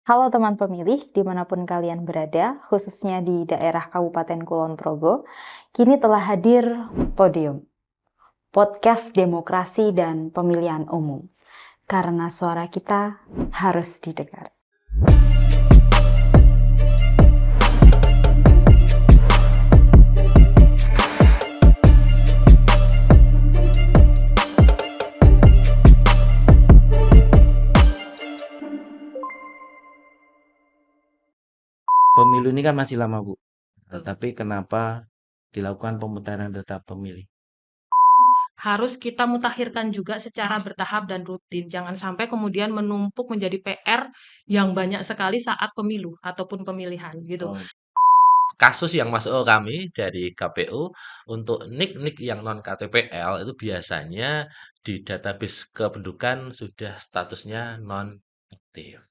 Halo teman pemilih, dimanapun kalian berada, khususnya di daerah Kabupaten Kulon Progo, kini telah hadir Podium, podcast demokrasi dan pemilihan umum. Karena suara kita harus didengar. Pemilu ini kan masih lama, Bu. Tetapi kenapa dilakukan pemutaran data pemilih? Harus kita mutakhirkan juga secara bertahap dan rutin. Jangan sampai kemudian menumpuk menjadi PR yang banyak sekali saat pemilu ataupun pemilihan gitu. Oh, Kasus yang masuk ke kami dari KPU untuk nik-nik yang non KTPL itu biasanya di database kependudukan sudah statusnya non aktif.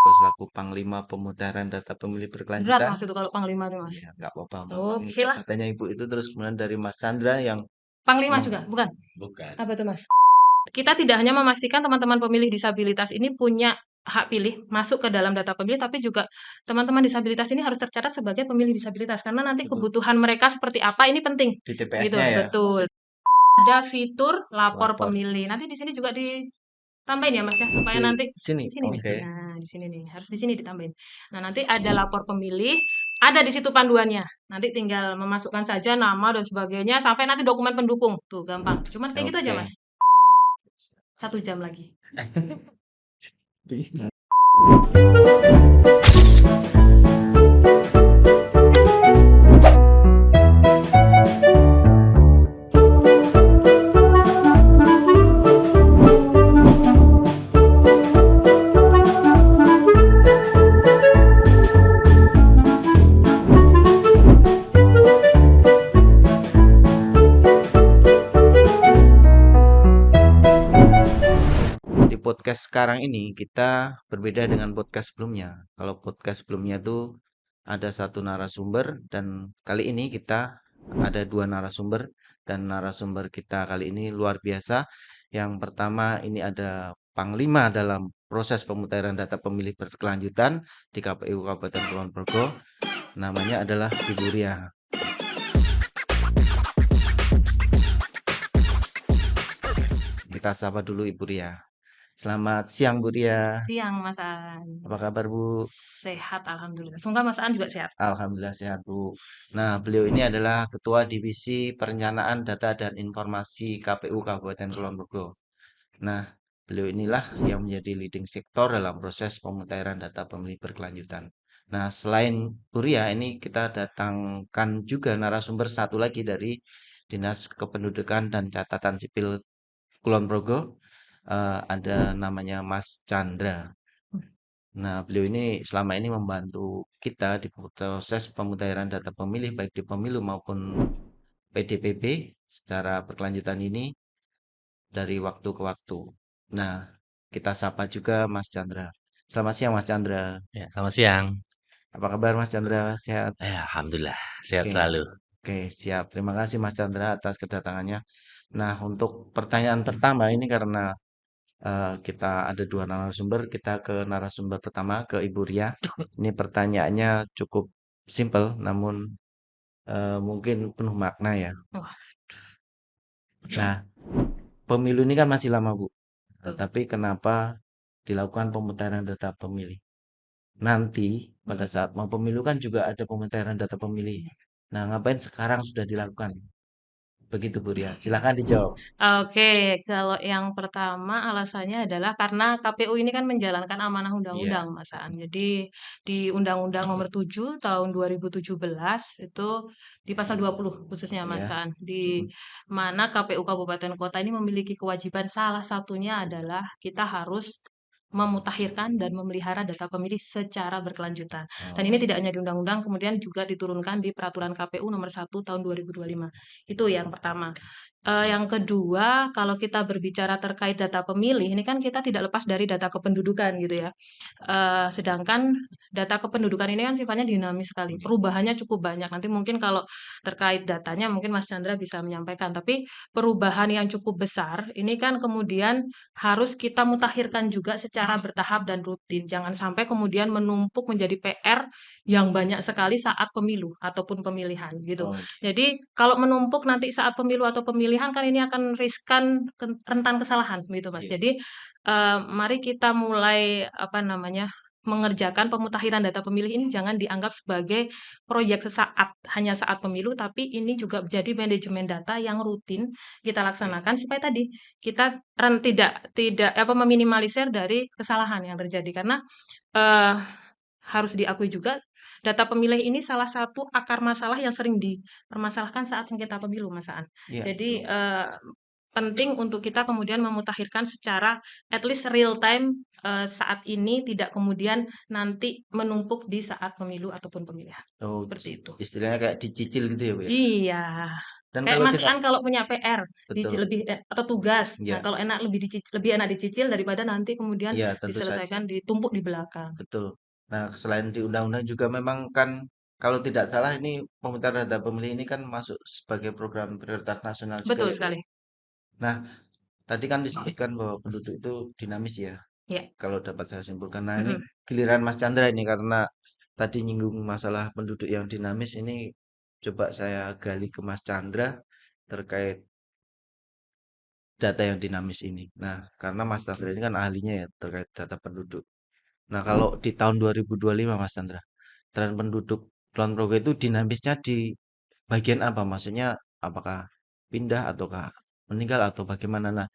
selaku Panglima Pemutaran Data Pemilih Berat Berkelanjutan. Mas itu kalau Panglima tuh Mas. Ya, nggak apa-apa, Mbak. Oke lah. Katanya Ibu itu terus kemudian dari Mas Chandra yang Panglima meng- juga, bukan? Bukan. Apa tuh Mas? Kita tidak hanya memastikan teman-teman pemilih disabilitas ini punya hak pilih masuk ke dalam data pemilih, tapi juga teman-teman disabilitas ini harus tercatat sebagai pemilih disabilitas karena nanti betul, kebutuhan mereka seperti apa ini penting. di Gitu, TPS-nya ya. betul. Ada fitur lapor Lapor. pemilih. Nanti di sini juga ditambahin ya Mas ya, supaya Di nanti sini, di sini nih. oke. Nah, di sini nih, harus di sini ditambahin. Nah, nanti ada lapor pemilih, ada di situ panduannya. Nanti tinggal memasukkan saja nama dan sebagainya sampai nanti dokumen pendukung. Tuh, gampang. Cuman kayak gitu aja, Oke. Mas. 1 jam lagi. Di podcast sekarang ini kita berbeda dengan podcast sebelumnya. Kalau podcast sebelumnya tuh ada satu narasumber dan kali ini kita ada dua narasumber dan narasumber kita kali ini luar biasa. Yang pertama ini ada Panglima dalam proses pemutaran data pemilih berkelanjutan di KPU Kabupaten Kulon Progo. Namanya adalah Ibu Ria. Kita sapa dulu Ibu Ria. Selamat siang Bu Ria. Siang, Mas An. Apa kabar Bu? Sehat, alhamdulillah. Semoga Mas An juga sehat. Alhamdulillah sehat Bu. Nah, beliau ini adalah Ketua Divisi Perencanaan Data dan Informasi KPU Kabupaten Kulon Progo. Nah, beliau inilah yang menjadi leading sektor dalam proses pemutahiran data pemilih berkelanjutan. Nah, selain Buria, ini kita datangkan juga narasumber satu lagi dari Dinas Kependudukan dan Catatan Sipil Kulon Progo. Ada namanya Mas Chandra. Nah, beliau ini selama ini membantu kita di proses pemutahiran data pemilih baik di pemilu maupun PDPB secara berkelanjutan ini dari waktu ke waktu. Nah, kita sapa juga Mas Chandra. Selamat siang Mas Chandra. Ya, selamat siang. Apa kabar Mas Chandra? Sehat? Alhamdulillah, sehat Oke. selalu. Oke, siap. Terima kasih Mas Chandra atas kedatangannya. Nah, untuk pertanyaan pertama ini karena kita ada dua narasumber, kita ke narasumber pertama ke Ibu Ria. Ini pertanyaannya cukup simpel, namun mungkin penuh makna ya. Wah, Nah, pemilu ini kan masih lama, Bu. betul. Tetapi kenapa dilakukan pemutaran data pemilih? Nanti pada saat mau pemilu kan juga ada pemutaran data pemilih. Nah, ngapain sekarang sudah dilakukan? Begitu, Bu Ria. Silakan dijawab. Oke, kalau yang pertama alasannya adalah karena KPU ini kan menjalankan amanah undang-undang, Iya. Mas Aan. Jadi di Undang-Undang Nomor 7 Tahun 2017 itu di pasal 20 khususnya Mas Iya. Aan, di Mm-mm. mana KPU kabupaten kota ini memiliki kewajiban salah satunya adalah kita harus memutakhirkan dan memelihara data pemilih secara berkelanjutan. Dan ini Oh, tidak hanya di undang-undang, kemudian juga diturunkan di Peraturan KPU Nomor 1 Tahun 2025. Itu yang pertama. Yang kedua, kalau kita berbicara terkait data pemilih, ini kan kita tidak lepas dari data kependudukan gitu ya. Sedangkan data kependudukan ini kan sifatnya dinamis sekali, perubahannya cukup banyak. Nanti mungkin kalau terkait datanya mungkin Mas Chandra bisa menyampaikan. Tapi perubahan yang cukup besar ini kan kemudian harus kita mutakhirkan juga secara bertahap dan rutin. Jangan sampai kemudian menumpuk menjadi PR yang banyak sekali saat pemilu ataupun pemilihan gitu. Oh, Jadi kalau menumpuk nanti saat pemilu atau pemilihan kan ini akan riskan rentan kesalahan gitu Mas. iya. Jadi mari kita mulai apa namanya mengerjakan pemutakhiran data pemilih ini jangan dianggap sebagai proyek sesaat hanya saat pemilu, tapi ini juga menjadi manajemen data yang rutin kita laksanakan supaya tadi kita tidak apa meminimalisir dari kesalahan yang terjadi karena eh, harus diakui juga data pemilih ini salah satu akar masalah yang sering dipermasalahkan saat sengketa pemilu, Mas Aan. Iya, Jadi betul. penting untuk kita kemudian memutakhirkan secara at least real time saat ini tidak kemudian nanti menumpuk di saat pemilu ataupun pemilihan. Oh, Seperti itu. istilahnya kayak dicicil gitu ya, Bu ya. Iya. Dan Kayak kalau Mas tidak An kalau punya PR betul. lebih atau tugas. Nah, Iya, kalau lebih enak dicicil daripada nanti kemudian iya tentu saja. diselesaikan ditumpuk di belakang. Betul. Nah, selain di undang-undang juga memang kan kalau tidak salah ini pemutaran data pemilih ini kan masuk sebagai program prioritas nasional juga Betul ya, Bu ya. sekali. Nah, tadi kan disebutkan bahwa penduduk itu dinamis ya, Ya. kalau dapat saya simpulkan. Nah, ini Mm-mm. giliran Mas Chandra ini karena tadi nyinggung masalah penduduk yang dinamis ini coba saya gali ke Mas Chandra terkait data yang dinamis ini. Nah, karena Mas Chandra ini kan ahlinya ya terkait data penduduk. Nah, kalau di tahun 2025 Mas Chandra, tren penduduk Kulon Progo itu dinamisnya di bagian apa? Maksudnya apakah pindah ataukah meninggal atau bagaimana? Nah,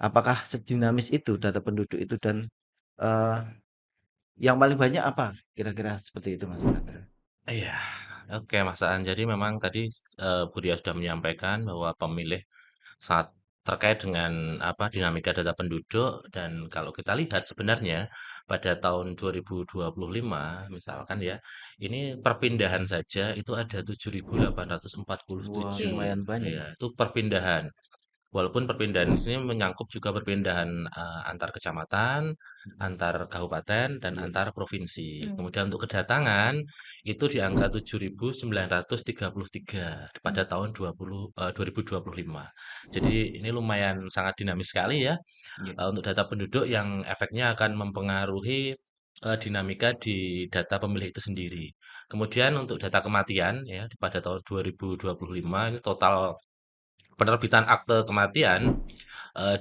apakah sedinamis itu data penduduk itu dan eh, yang paling banyak apa? Kira-kira seperti itu Mas Chandra. Iya, oke Mas Aan. Jadi memang tadi Budia sudah menyampaikan bahwa pemilih saat terkait dengan apa dinamika data penduduk dan kalau kita lihat sebenarnya pada tahun 2025 misalkan ya, ini perpindahan saja itu ada Wah, 7.847. Oke. lumayan banyak Ya, ya. itu perpindahan. Walaupun perpindahan di sini menyangkut juga perpindahan antar kecamatan, antar kabupaten, dan Iya. antar provinsi. Hmm. Kemudian untuk kedatangan itu di angka 7.933 pada tahun 2025. Jadi ini lumayan sangat dinamis sekali ya Iya. untuk data penduduk yang efeknya akan mempengaruhi dinamika di data pemilih itu sendiri. Kemudian untuk data kematian ya pada tahun 2025 ini total penerbitan akte kematian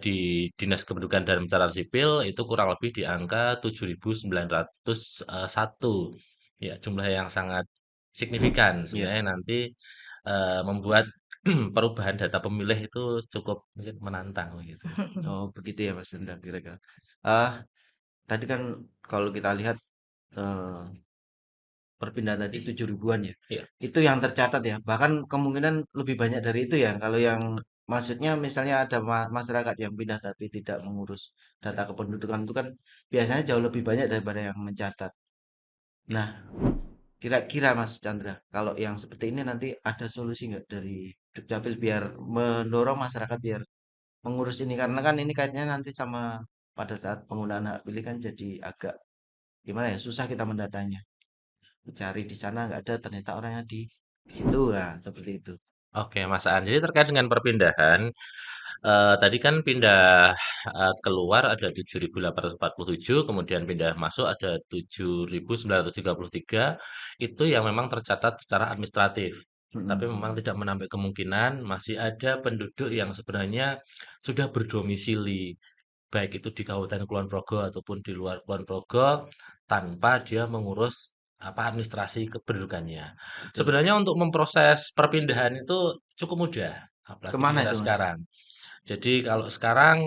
di Dinas Kependudukan dan Pencatatan Sipil itu kurang lebih di angka 7.901. Ya, jumlah yang sangat signifikan Iya. sebenarnya nanti membuat perubahan data pemilih itu cukup mungkin menantang begitu. Oh, begitu ya Mas Chandra kira-kira. Ah, tadi kan kalau kita lihat eh, perpindahan tadi 7 ribuan ya. Iya, Itu yang tercatat ya. Bahkan kemungkinan lebih banyak dari itu ya. Kalau yang maksudnya misalnya ada masyarakat yang pindah tapi tidak mengurus data kependudukan itu kan biasanya jauh lebih banyak daripada yang mencatat. Nah, kira-kira Mas Chandra, kalau yang seperti ini nanti ada solusi nggak dari Dukcapil biar mendorong masyarakat biar mengurus ini karena kan ini kaitannya nanti sama pada saat penggunaan hak pilih kan jadi agak gimana ya susah kita mendatanya. Cari di sana nggak ada, ternyata orangnya di situ, nah seperti itu. oke Mas Aan. Jadi terkait dengan perpindahan, tadi kan pindah keluar ada 7.847, kemudian pindah masuk ada 7.933, itu yang memang tercatat secara administratif. Tapi Mm-mm. memang tidak menampik kemungkinan masih ada penduduk yang sebenarnya sudah berdomisili, baik itu di Kabupaten Kulon Progo ataupun di luar Kulon Progo, tanpa dia mengurus apa administrasi kependudukannya. Betul. Sebenarnya untuk memproses perpindahan itu cukup mudah, apalagi di Kemana era itu Mas? sekarang. Jadi kalau sekarang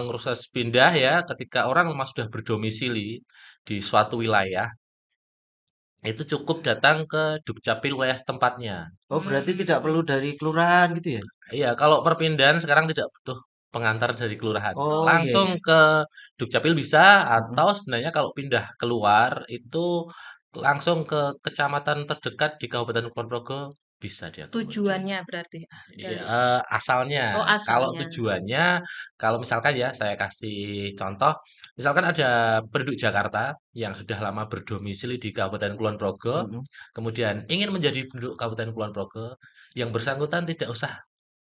proses pindah ya, ketika orang memang sudah berdomisili di suatu wilayah, itu cukup datang ke Dukcapil wilayah tempatnya. Oh berarti tidak perlu Hmm. dari kelurahan gitu ya? Iya, kalau perpindahan sekarang tidak butuh pengantar dari kelurahan. Oh iya Langsung iya. ke Dukcapil bisa, Mm-mm. atau sebenarnya kalau pindah keluar itu langsung ke kecamatan terdekat di Kabupaten Kulon Progo bisa diakomodir. Tujuannya berarti Iya, dari asalnya. oh Kalau asalnya. tujuannya, kalau misalkan ya saya kasih contoh, misalkan ada penduduk Jakarta yang sudah lama berdomisili di Kabupaten Kulon Progo, Mm-mm. kemudian ingin menjadi penduduk Kabupaten Kulon Progo, yang bersangkutan tidak usah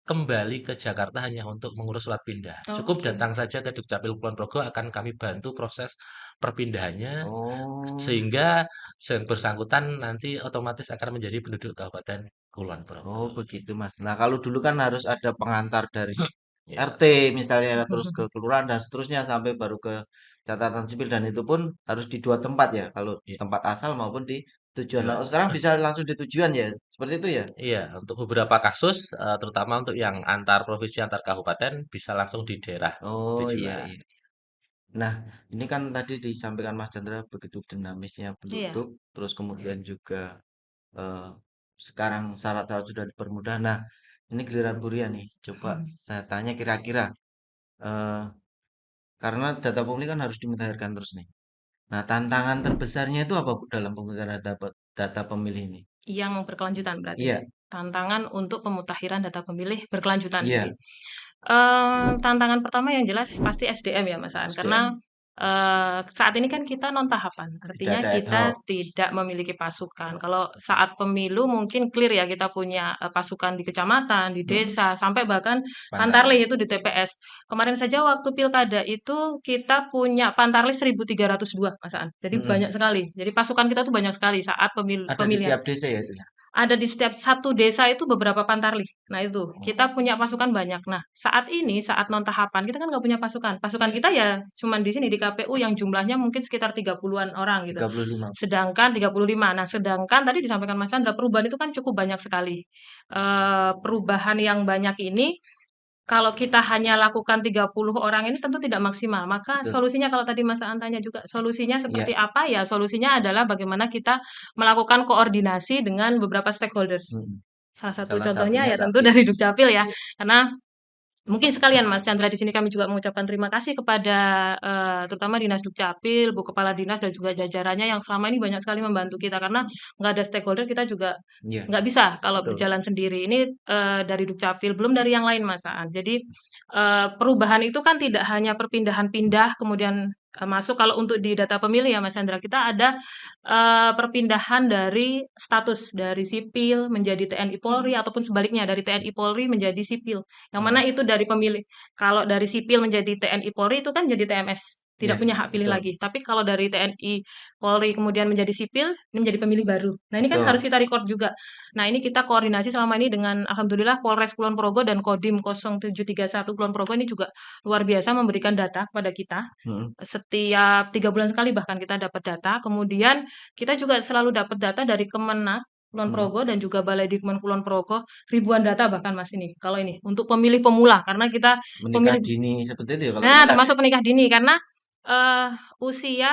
kembali ke Jakarta hanya untuk mengurus surat pindah. Cukup Oke. datang saja ke Dukcapil Kulon Progo, akan kami bantu proses perpindahannya, Oh, sehingga yang bersangkutan nanti otomatis akan menjadi penduduk Kabupaten Kulon oh Progo. begitu Mas. Nah, kalau dulu kan harus ada pengantar dari Ya, RT misalnya, terus ke kelurahan dan seterusnya sampai baru ke catatan sipil, dan itu pun harus di dua tempat ya, kalau ya, tempat asal maupun di tujuan. Nah, tujuan. sekarang bisa langsung di tujuan ya, seperti itu ya? Iya, untuk beberapa kasus, terutama untuk yang antar provinsi, antar kabupaten, bisa langsung di daerah Oh iya tujuan. iya. Nah, ini kan tadi disampaikan Mas Chandra begitu dinamisnya Iya. penduduk, terus kemudian juga eh, sekarang syarat-syarat sudah dipermudah. Nah, ini giliran Buria nih. Coba saya tanya kira-kira, eh, karena data pemilih kan harus dimutakhirkan terus nih. Nah, tantangan terbesarnya itu apa Bu dalam pemutahiran data pemilih ini? Yang berkelanjutan berarti. Iya, Tantangan untuk pemutakhiran data pemilih berkelanjutan iya, tadi. Tantangan pertama yang jelas pasti SDM ya Mas Aan, karena SDM. saat ini kan kita non tahapan, Tidak artinya ada ad kita hoc. tidak memiliki pasukan. Kalau saat pemilu mungkin clear ya kita punya pasukan di kecamatan, di Mm-mm. desa, sampai bahkan Pantarlih. Pantarlih itu di TPS. Kemarin saja waktu pilkada itu kita punya Pantarlih 1.302 Mas Aan. Jadi Mm-mm. banyak sekali. Jadi pasukan kita tuh banyak sekali saat Ada di pemilihan. tiap desa ya itu ya? Ada di setiap satu desa itu beberapa pantarlih. Nah itu, Oh, kita punya pasukan banyak. Nah, saat ini, saat non-tahapan, kita kan nggak punya pasukan. Pasukan kita ya cuman di sini, di KPU yang jumlahnya mungkin sekitar 30-an orang gitu. 35. Sedangkan 35. Nah, sedangkan tadi disampaikan Mas Chandra, perubahan itu kan cukup banyak sekali. Perubahan yang banyak ini, kalau kita hanya lakukan 30 orang ini tentu tidak maksimal. Maka Betul. solusinya kalau tadi Mas Aan tanya juga, solusinya seperti Iya. apa ya? Solusinya adalah bagaimana kita melakukan koordinasi dengan beberapa stakeholders. Mm-mm. Salah satu Salah contohnya satunya ya tentu tapi dari Dukcapil ya. Karena mungkin sekalian Mas Chandra di sini kami juga mengucapkan terima kasih kepada terutama Dinas Dukcapil, Bu Kepala Dinas dan juga jajarannya yang selama ini banyak sekali membantu kita karena nggak ada stakeholder kita juga iya, nggak bisa kalau betul. berjalan sendiri. Ini dari Dukcapil, belum dari yang lain Mas Aan. Jadi perubahan itu kan tidak hanya perpindahan pindah kemudian masuk kalau untuk di data pemilih ya Mas Chandra kita ada perpindahan dari status dari sipil menjadi TNI Polri ataupun sebaliknya dari TNI Polri menjadi sipil. Yang mana Mm. itu dari pemilih. Kalau dari sipil menjadi TNI Polri itu kan jadi TMS, Iya, tidak punya hak pilih betul. lagi. Tapi kalau dari TNI Polri kemudian menjadi sipil, ini menjadi pemilih baru. Nah, ini kan harus Betul. kita record juga. Nah, ini kita koordinasi selama ini dengan alhamdulillah Polres Kulon Progo dan Kodim 0731 Kulon Progo ini juga luar biasa memberikan data kepada kita. Mm-mm. Setiap 3 bulan sekali bahkan kita dapat data. Kemudian kita juga selalu dapat data dari Kemenak Kulon Mm-mm. Progo dan juga Balai Dikmen Kulon Progo, ribuan data bahkan Mas ini. Kalau ini untuk pemilih pemula karena kita Menikah pemilih dini seperti itu ya kalau nah Kemenak ya? termasuk menikah dini karena eh, usia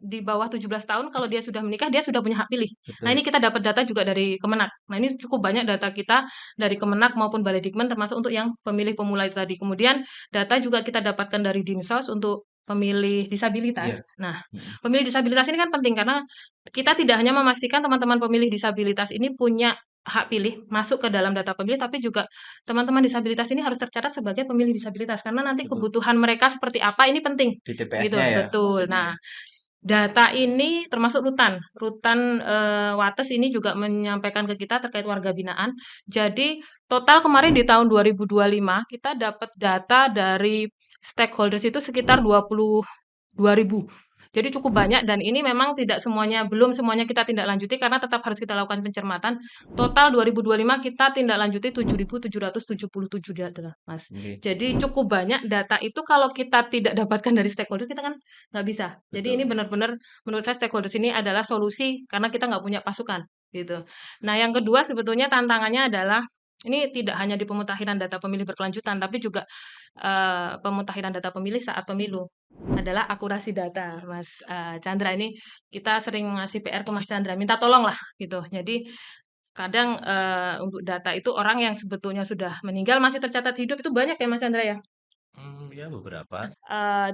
di bawah 17 tahun kalau dia sudah menikah dia sudah punya hak pilih. Nah, Betul. ini kita dapat data juga dari Kemenak. Nah, ini cukup banyak data kita dari Kemenak maupun Balai Dikmen termasuk untuk yang pemilih pemula itu tadi. Kemudian data juga kita dapatkan dari Dinsos untuk pemilih disabilitas. Iya. Nah, Mm-mm. pemilih disabilitas ini kan penting karena kita tidak hanya memastikan teman-teman pemilih disabilitas ini punya hak pilih masuk ke dalam data pemilih, tapi juga teman-teman disabilitas ini harus tercatat sebagai pemilih disabilitas karena nanti Betul. kebutuhan mereka seperti apa ini penting. Di Gitu, TPS-nya ya betul. maksudnya. Nah, data ini termasuk rutan. Rutan Wates ini juga menyampaikan ke kita terkait warga binaan. Jadi total kemarin di tahun 2025 kita dapat data dari stakeholders itu sekitar 22.000. Jadi cukup banyak dan ini memang belum semuanya kita tindak lanjuti karena tetap harus kita lakukan pencermatan. Total 2025 kita tindak lanjuti 7.777 data, Mas. Oke, Jadi cukup banyak data itu kalau kita tidak dapatkan dari stakeholder kita kan nggak bisa. Jadi ini betul. benar-benar menurut saya stakeholders ini adalah solusi karena kita nggak punya pasukan gitu. Nah yang kedua sebetulnya tantangannya adalah ini tidak hanya di pemutakhiran data pemilih berkelanjutan tapi juga pemutakhiran data pemilih saat pemilu adalah akurasi data, Mas Chandra. Ini kita sering ngasih PR ke Mas Chandra, minta tolong lah gitu. Jadi kadang untuk data itu orang yang sebetulnya sudah meninggal masih tercatat hidup itu banyak ya Mas Chandra ya. Ya beberapa.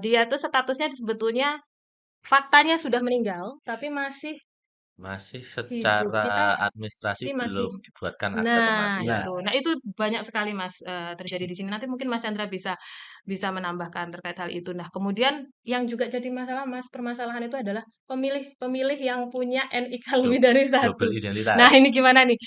Dia tuh statusnya sebetulnya faktanya sudah meninggal, tapi masih Masih Hidup secara kita administrasi sih masih. belum dibuatkan akte Nah, Nah, kematian. itu. Nah, itu banyak sekali Mas, terjadi di sini. Nanti mungkin Mas Chandra bisa menambahkan terkait hal itu. Nah, kemudian yang juga jadi masalah Mas, permasalahan itu adalah pemilih-pemilih yang punya NIK Do lebih dari satu. double Nah, identitas. ini gimana nih?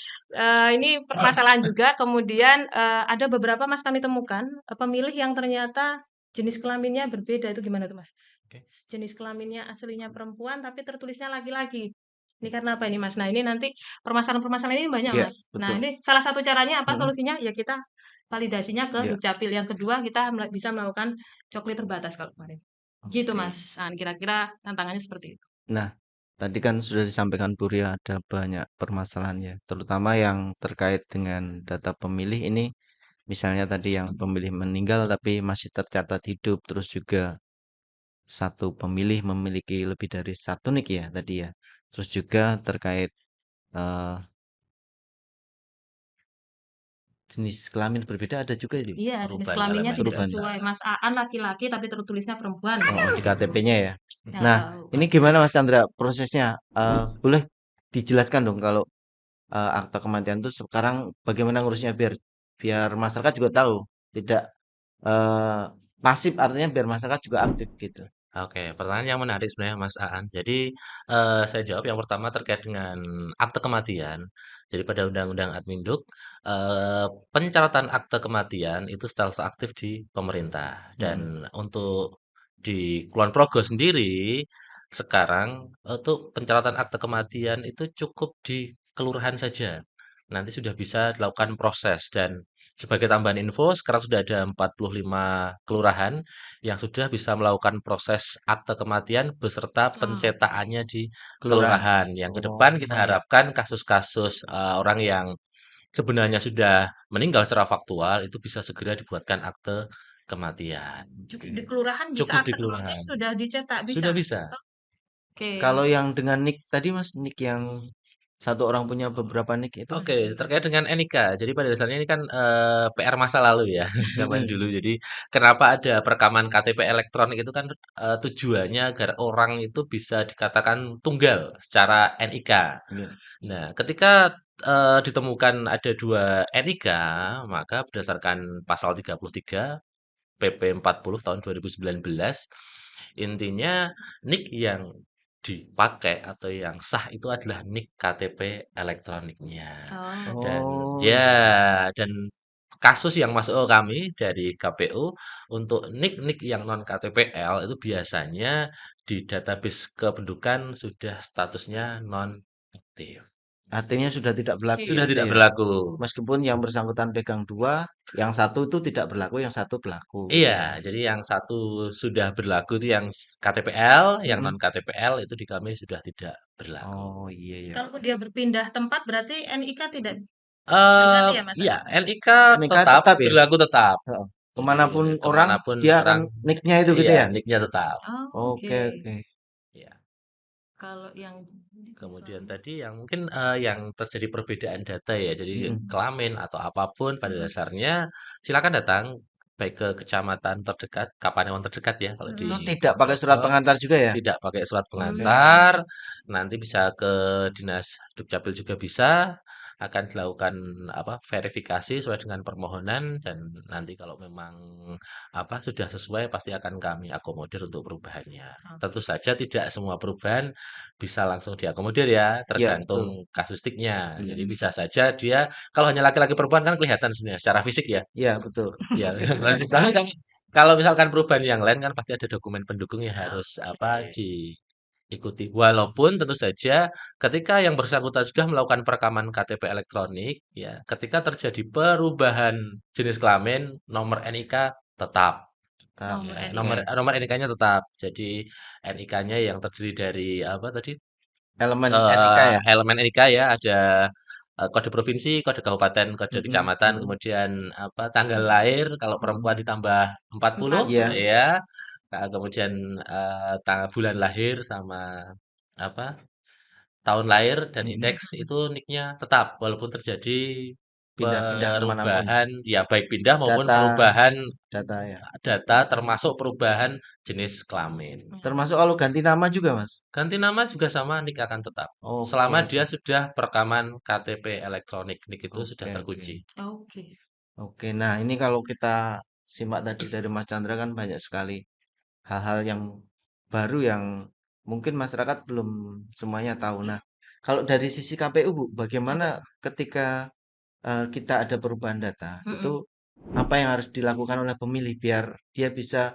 Ini permasalahan juga. Kemudian ada beberapa Mas kami temukan pemilih yang ternyata jenis kelaminnya berbeda. Itu gimana tuh Mas? Oke. Jenis kelaminnya aslinya perempuan tapi tertulisnya laki-laki. Ini karena apa ini Mas? Nah, ini nanti permasalahan-permasalahan ini banyak ya Mas. Nah, betul. ini salah satu caranya apa Mm-mm. solusinya? Ya kita validasinya ke Ya, Dukcapil. Yang kedua kita bisa melakukan coklit terbatas kalau kemarin. Gitu oke. Mas. Nah, kira-kira tantangannya seperti itu. Nah, tadi kan sudah disampaikan Bu Ria ada banyak permasalahan ya, terutama yang terkait dengan data pemilih ini, misalnya tadi yang pemilih meninggal tapi masih tercatat hidup, terus juga satu pemilih memiliki lebih dari satu nik ya tadi ya. Terus juga terkait eh, jenis kelamin berbeda ada juga itu Iya, jenis Perubahan kelaminnya elemen tidak perubahan. data. sesuai. Mas Aan laki-laki tapi tertulisnya perempuan. Oh, di KTP-nya ya. Nah, ini Kan. gimana Mas Chandra prosesnya? Boleh dijelaskan dong kalau akta kematian itu sekarang bagaimana ngurusnya biar biar masyarakat juga tahu, tidak eh, pasif artinya biar masyarakat juga aktif gitu. Oke, pertanyaan yang menarik sebenarnya Mas Aan. Jadi, saya jawab yang pertama terkait dengan akte kematian. Jadi pada Undang-Undang Adminduk, pencatatan akte kematian itu status aktif di pemerintah. Dan Mm-mm. untuk di Kulon Progo sendiri, sekarang untuk pencatatan akte kematian itu cukup di kelurahan saja. Nanti sudah bisa dilakukan proses dan sebagai tambahan info, sekarang sudah ada 45 kelurahan yang sudah bisa melakukan proses akte kematian beserta Oh, oke. pencetakannya di Kelurahan. kelurahan. Yang ke depan kita Oh ya. harapkan kasus-kasus orang yang sebenarnya sudah meninggal secara faktual itu bisa segera dibuatkan akte kematian. Cukup di kelurahan bisa Cukup di akte kematian kelurahan. sudah dicetak, bisa. Sudah bisa. Oke. Kalau yang dengan nik tadi Mas, nik yang satu orang punya beberapa nik itu? Oke, terkait dengan NIK. Jadi pada dasarnya ini kan PR masa lalu ya, zaman Mm-mm. dulu. Jadi kenapa ada perekaman KTP elektronik itu kan tujuannya agar orang itu bisa dikatakan tunggal secara NIK. Iya. Nah, ketika ditemukan ada dua NIK, maka berdasarkan pasal 33 PP 40 tahun 2019, intinya NIK yang dipakai atau yang sah itu adalah NIK KTP elektroniknya. Oh, oke. Dan Oh ya, iya. dan kasus yang masuk ke kami dari KPU untuk NIK-NIK yang non KTPL itu biasanya di database kependudukan sudah statusnya non aktif. Artinya sudah tidak berlaku Oke. Sudah gitu tidak ya. berlaku. Meskipun yang bersangkutan pegang dua, yang satu itu tidak berlaku, yang satu berlaku Iya, gitu ya. jadi yang satu sudah berlaku itu yang KTPL, yang non Mm-mm. KTPL itu di kami sudah tidak berlaku. Oh iya ya. Kalau dia berpindah tempat berarti NIK tidak Eh, berganti ya, Mas? iya, NIK Nikah tetap tetap ya. berlaku tetap. Heeh. Jadi Kemanapun orang kemanapun dia akan orang, nicknya itu gitu iya, ya. nicknya tetap. Oh, oke. Oke oke. Ya. Kalau yang Kemudian tadi yang mungkin yang terjadi perbedaan data ya, jadi Mm-mm. kelamin atau apapun pada mm, dasarnya silakan datang baik ke kecamatan terdekat, Kapanewon terdekat ya kalau Itu mm, di tidak Kulon pakai surat Progo. pengantar juga ya. Tidak pakai surat Oke. mm. pengantar, nanti bisa ke Dinas Dukcapil juga bisa, akan dilakukan apa verifikasi sesuai dengan permohonan dan nanti kalau memang apa sudah sesuai pasti akan kami akomodir untuk perubahannya. Tentu Oke. saja tidak semua perubahan bisa langsung diakomodir ya, Ya betul. tergantung kasustiknya. Jadi Mm-mm. bisa saja dia kalau hanya laki-laki perempuan kan kelihatan sebenarnya secara fisik ya. Ya betul. Ya, tapi kan kalau misalkan perubahan yang lain kan pasti ada dokumen pendukung yang harus apa Oke. diikuti. Walaupun tentu saja ketika yang bersangkutan sudah melakukan perekaman KTP elektronik, ya, ketika terjadi perubahan jenis kelamin, nomor NIK tetap. Tetap. Nomor Ya, NIK Oke. nomor NIK-nya tetap. Jadi NIK-nya yang terdiri dari apa tadi? Elemen NIK ya. Elemen NIK ya, ada kode provinsi, kode kabupaten, kode Mm-mm. kecamatan, Mm-mm. kemudian apa tanggal lahir kalau Mm-mm. perempuan ditambah 40 4. Iya. ya. Kemudian tanggal bulan lahir sama apa tahun lahir dan Mm-mm. indeks itu nicknya tetap walaupun terjadi pindah-pindah kemanapun. perubahan, ya baik pindah maupun Data, perubahan data ya. data termasuk perubahan jenis kelamin. Termasuk kalau ganti nama juga, Mas. Ganti nama juga sama, NIK akan tetap. Oke, Selama oke. dia sudah perekaman KTP elektronik, NIK itu sudah Oke, oke. terkunci. Oke. Oke, nah ini kalau kita simak tadi dari Mas Chandra kan banyak sekali hal-hal yang baru yang mungkin masyarakat belum semuanya tahu. Nah, kalau dari sisi KPU, Bu, Apa bagaimana tuh? ketika kita ada perubahan data, itu Mm-mm. apa yang harus dilakukan oleh pemilih biar dia bisa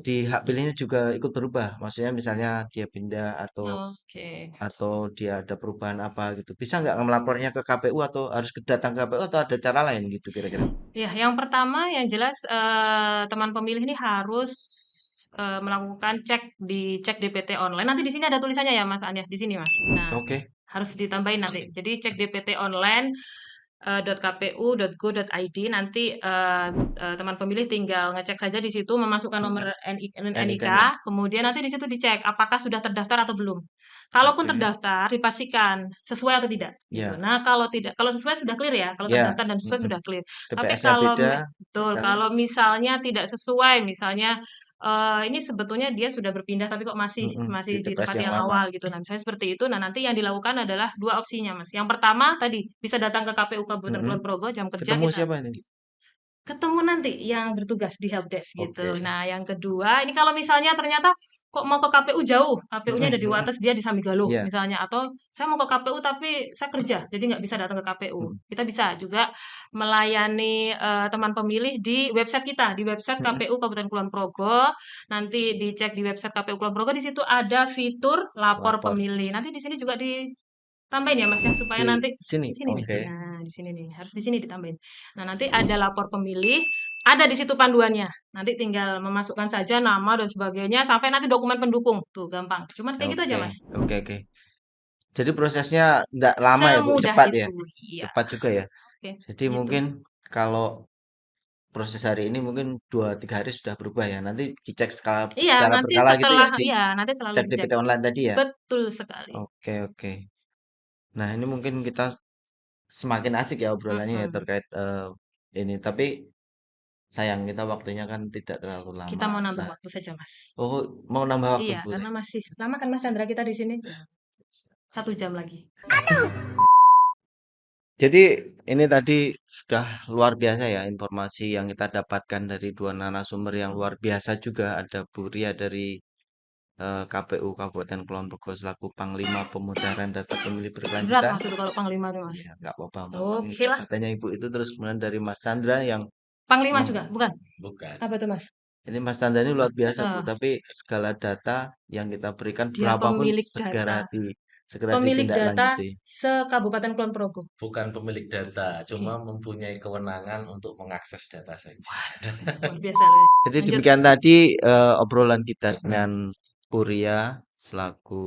di hak pilihnya juga ikut berubah? Maksudnya misalnya dia pindah Oke. atau dia ada perubahan apa gitu. Bisa nggak melapornya ke KPU atau harus datang ke KPU atau ada cara lain gitu kira-kira? Ya, yang pertama yang jelas teman pemilih ini harus melakukan cek DPT online. Nanti di sini ada tulisannya ya Mas Anya, di sini Mas. Nah, Oke, harus ditambahin nanti. Jadi cek DPT online .kpu.go.id nanti teman pemilih tinggal ngecek saja di situ memasukkan nomor NIK, NIK-nya. kemudian nanti di situ dicek apakah sudah terdaftar atau belum. Kalaupun Oke, terdaftar dipastikan sesuai atau tidak gitu. ya, Nah, kalau tidak, kalau sesuai sudah clear ya, kalau ya, terdaftar dan sesuai mm-mm. sudah clear. Tapi TPS-nya beda, betul, misalnya. kalau misalnya tidak sesuai, misalnya ini sebetulnya dia sudah berpindah tapi kok masih Di masih di TPS tempat yang yang lama. awal gitu. Nah, misalnya seperti itu. Nah, nanti yang dilakukan adalah dua opsinya, Mas. Yang pertama tadi bisa datang ke KPU Kabupaten Mm-mm. Kulon Progo jam kerja Ketemu kita siapa ini? ketemu nanti yang bertugas di helpdesk gitu. Oke. Nah, yang kedua, ini kalau misalnya ternyata kok mau ke KPU jauh, KPU-nya ada Mm-mm, di mm-mm. Wates, dia di Samigalo Iya. misalnya, atau saya mau ke KPU tapi saya kerja, jadi nggak bisa datang ke KPU. Mm-mm. Kita bisa juga melayani teman pemilih di website kita, di website Mm-mm. KPU Kabupaten Kulon Progo. Nanti dicek di website KPU Kulon Progo, di situ ada fitur lapor Lapor pemilih. Nanti di sini juga ditambahin ya Mas ya, supaya di nanti sini. di sini nih. Oke. Nah, di sini nih, harus di sini ditambahin. Nah, nanti ada lapor pemilih, ada di situ panduannya. Nanti tinggal memasukkan saja nama dan sebagainya sampai nanti dokumen pendukung. Tuh, gampang. Cuman kayak gitu aja, Oke. Mas. Oke, oke. Jadi prosesnya nggak lama ya, Bu? Semudah Cepat ya? itu. Iya. Cepat juga ya. Oke, Jadi gitu. mungkin kalau proses hari ini mungkin 2-3 hari sudah berubah ya. Nanti dicek Iya, secara nanti berkala gitu ya. setelah iya, nanti selalu Dicek dicek. DPT online tadi ya. Betul sekali. Oke, oke. Nah, ini mungkin kita semakin asik ya obrolannya ya Mm-mm. terkait ini. Tapi sayang kita waktunya kan tidak terlalu Kita lama. mau nambah Nah, waktu saja, Mas. oh mau nambah waktu Iya, boleh. karena masih lama kan Mas Chandra kita di sini. 1 jam lagi. Jadi ini tadi sudah luar biasa ya informasi yang kita dapatkan dari dua narasumber yang luar biasa juga. Ada Bu Ria dari KPU Kabupaten Kulon Progo selaku Panglima Pemutaran Data Pemilih Berat Berkelanjutan. Mas itu kalau panglima tuh, Mas. Ya nggak apa-apa memang Oke lah. katanya Ibu itu terus kemudian dari Mas Chandra yang Panglima mem- juga, bukan? Bukan. Apa tuh, Mas? ini Mas Chandra ini luar biasa Bu. Heeh. Tapi segala data yang kita berikan Dia berapapun pemilik data. segera Pemilik data ditindaklanjuti. se-Kabupaten Kulon Progo. Bukan pemilik data, cuma Oke. mempunyai kewenangan untuk mengakses data saja. Luar biasa loh. Jadi Lanjut. demikian tadi obrolan kita dengan Uria selaku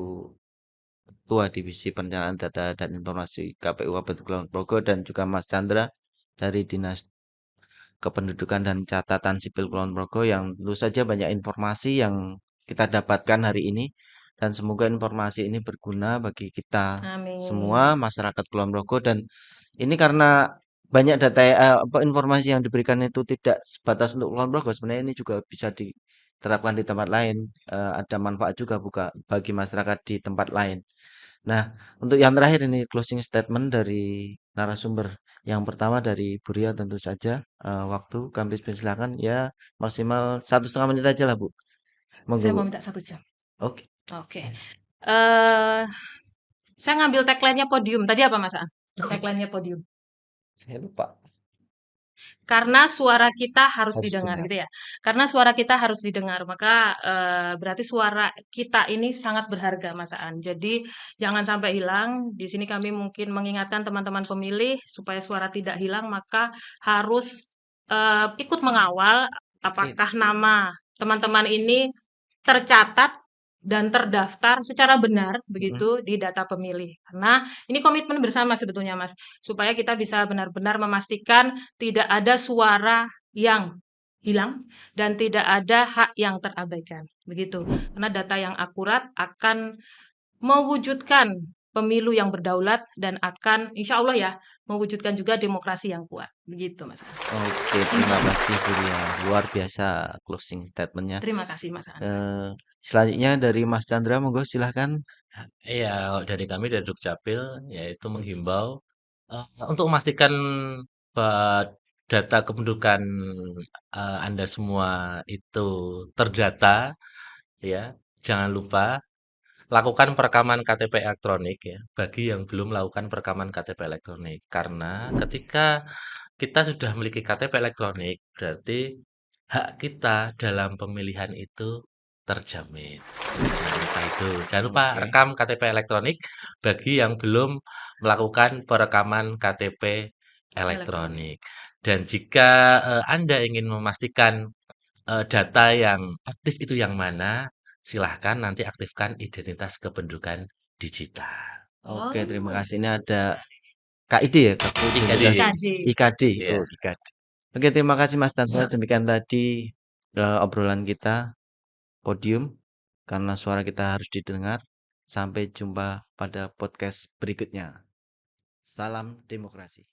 Ketua Divisi Perencanaan Data dan Informasi KPU Kabupaten Kulon Progo dan juga Mas Chandra dari Dinas Kependudukan dan Catatan Sipil Kulon Progo yang tentu saja banyak informasi yang kita dapatkan hari ini dan semoga informasi ini berguna bagi kita semua Amin. masyarakat Kulon Progo dan ini karena banyak data informasi yang diberikan itu tidak sebatas untuk Kulon Progo sebenarnya ini juga bisa diterapkan di tempat lain ada manfaat juga bagi masyarakat di tempat lain. Nah, untuk yang terakhir ini closing statement dari narasumber. Yang pertama dari Bu Ria tentu saja waktu kami silakan ya maksimal 1,5 menit aja lah Bu. Monggo Saya Bu. mau minta 1 jam. Oke, Oke. Eh, saya ngambil tagline-nya podium. Tadi apa, Mas Aan? Tagline-nya podium. saya lupa. Karena suara kita harus Harus didengar dengar. gitu ya. Karena suara kita harus didengar, maka berarti suara kita ini sangat berharga, Mas Aan. Jadi jangan sampai hilang. Di sini kami mungkin mengingatkan teman-teman pemilih supaya suara tidak hilang, maka harus ikut mengawal apakah nama teman-teman ini tercatat dan terdaftar secara benar Mm-mm. begitu di data pemilih. Karena ini komitmen bersama sebetulnya Mas, supaya kita bisa benar-benar memastikan tidak ada suara yang hilang dan tidak ada hak yang terabaikan. Begitu. Karena data yang akurat akan mewujudkan pemilu yang berdaulat dan akan insya Allah ya mewujudkan juga demokrasi yang kuat. Begitu Mas. Oke, terima kasih Bu Ria. Luar biasa closing statement-nya. Terima kasih Mas Andra. Selanjutnya dari Mas Chandra, monggo silahkan. Iya, kalau dari kami dari Dukcapil yaitu menghimbau untuk memastikan bahwa data kependudukan Anda semua itu terdata, ya. Jangan lupa lakukan perekaman KTP elektronik ya bagi yang belum melakukan perekaman KTP elektronik. Karena ketika kita sudah memiliki KTP elektronik, berarti hak kita dalam pemilihan itu terjamin. Jangan lupa itu. Jangan lupa Oke. rekam KTP elektronik bagi yang belum melakukan perekaman KTP elektronik. Dan jika Anda ingin memastikan data yang aktif itu yang mana, silahkan nanti aktifkan identitas kependudukan digital. Oke, terima Oh, kasih. Ini bagus ada sekali. KID ya, Kartu IKD. Identitas IKJ. IKD. Iya. Oh, IKD. Oke, terima kasih Mas Chandra. Demikian tadi obrolan kita podium karena suara kita harus didengar. Sampai jumpa pada podcast berikutnya. Salam demokrasi.